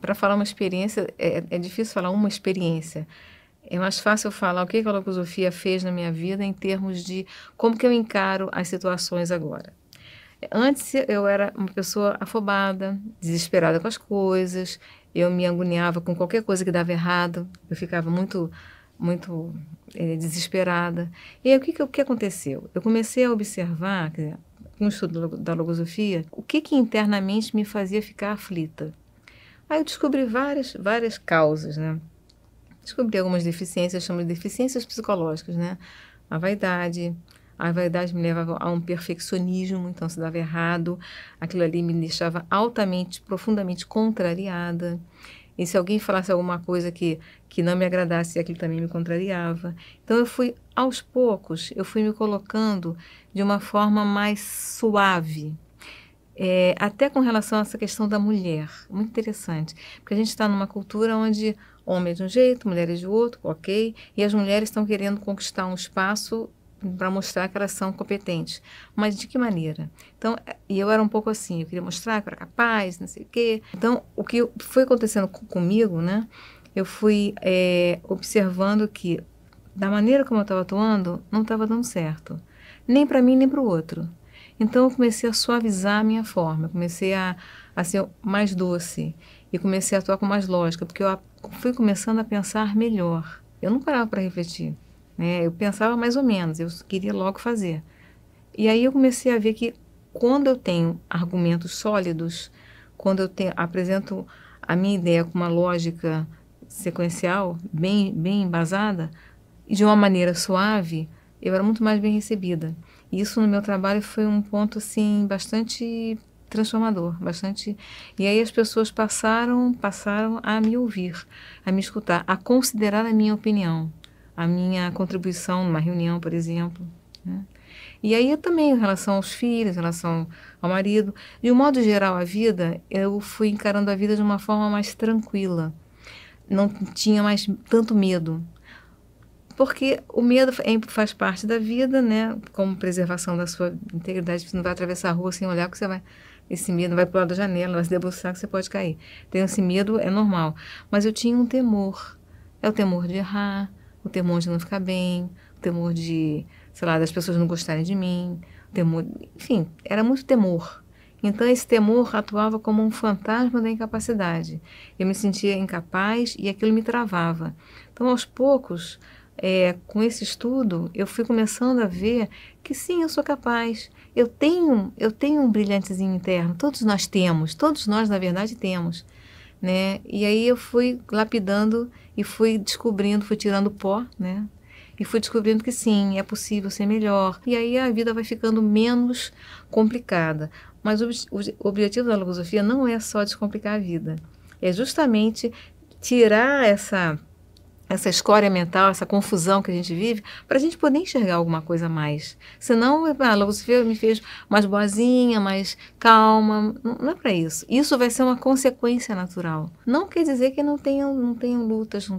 para falar uma experiência, é difícil falar uma experiência. É mais fácil eu falar o que a logosofia fez na minha vida em termos de como que eu encaro as situações agora. Antes eu era uma pessoa afobada, desesperada com as coisas, eu me agoniava com qualquer coisa que dava errado, eu ficava muito desesperada. E aí o que aconteceu? Eu comecei a observar, quer dizer, com o estudo da logosofia, o que internamente me fazia ficar aflita. Aí eu descobri várias causas, né? Descobri algumas deficiências, chamo de deficiências psicológicas, né? A vaidade. A vaidade me levava a um perfeccionismo, então se dava errado, aquilo ali me deixava altamente, profundamente contrariada. E se alguém falasse alguma coisa que não me agradasse, aquilo também me contrariava. Então eu fui, aos poucos, eu fui me colocando de uma forma mais suave, até com relação a essa questão da mulher, muito interessante, porque a gente está numa cultura onde homem é de um jeito, mulher é de outro, ok, e as mulheres estão querendo conquistar um espaço para mostrar que elas são competentes, mas de que maneira? Então, e eu era um pouco assim, eu queria mostrar que eu era capaz, não sei o quê. Então, o que foi acontecendo comigo, né, eu fui observando que, da maneira como eu estava atuando, não estava dando certo, nem para mim, nem para o outro. Então eu comecei a suavizar a minha forma, eu comecei a ser mais doce e comecei a atuar com mais lógica, porque eu fui começando a pensar melhor. Eu não parava para refletir, né? Eu pensava mais ou menos, eu queria logo fazer. E aí eu comecei a ver que quando eu tenho argumentos sólidos, quando apresento a minha ideia com uma lógica sequencial, bem embasada, e de uma maneira suave, eu era muito mais bem recebida. E isso no meu trabalho foi um ponto assim bastante transformador, bastante. E aí as pessoas passaram a me ouvir, a me escutar, a considerar a minha opinião, a minha contribuição numa reunião, por exemplo, né? E aí eu também, em relação aos filhos, em relação ao marido, de um modo geral, a vida, eu fui encarando a vida de uma forma mais tranquila. Não tinha mais tanto medo. Porque o medo faz parte da vida, né? Como preservação da sua integridade. Você não vai atravessar a rua sem olhar, porque você vai. Esse medo vai para o lado da janela, vai se debruçar que você pode cair. Então, esse medo é normal. Mas eu tinha um temor. É o temor de errar, o temor de não ficar bem, o temor de, sei lá, das pessoas não gostarem de mim, o temor. Enfim, era muito temor. Então, esse temor atuava como um fantasma da incapacidade. Eu me sentia incapaz e aquilo me travava. Então, aos poucos, com esse estudo, eu fui começando a ver que sim, eu sou capaz. Eu tenho um brilhantezinho interno. Todos nós, na verdade, temos, né? E aí eu fui lapidando e fui descobrindo, fui tirando pó, né? E fui descobrindo que sim, é possível ser melhor. E aí a vida vai ficando menos complicada. Mas o objetivo da logosofia não é só descomplicar a vida. É justamente tirar essa escória mental, essa confusão que a gente vive, para a gente poder enxergar alguma coisa a mais. Senão, a logosofia me fez mais boazinha, mais calma. Não é para isso. Isso vai ser uma consequência natural. Não quer dizer que não tenham lutas, não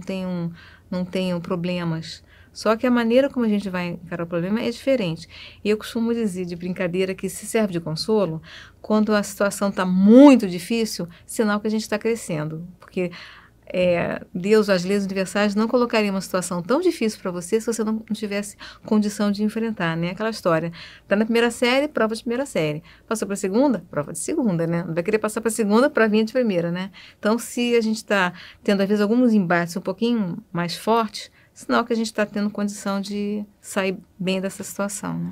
tenham problemas. Só que a maneira como a gente vai encarar o problema é diferente. E eu costumo dizer de brincadeira que se serve de consolo quando a situação está muito difícil, sinal que a gente está crescendo. Porque Deus, as leis universais não colocariam uma situação tão difícil para você se você não tivesse condição de enfrentar, né? Aquela história. Está na primeira série, prova de primeira série. Passou para a segunda, prova de segunda, né? Não vai querer passar para a segunda, provinha de primeira, né? Então, se a gente está tendo, às vezes, alguns embates um pouquinho mais fortes, sinal que a gente está tendo condição de sair bem dessa situação, né?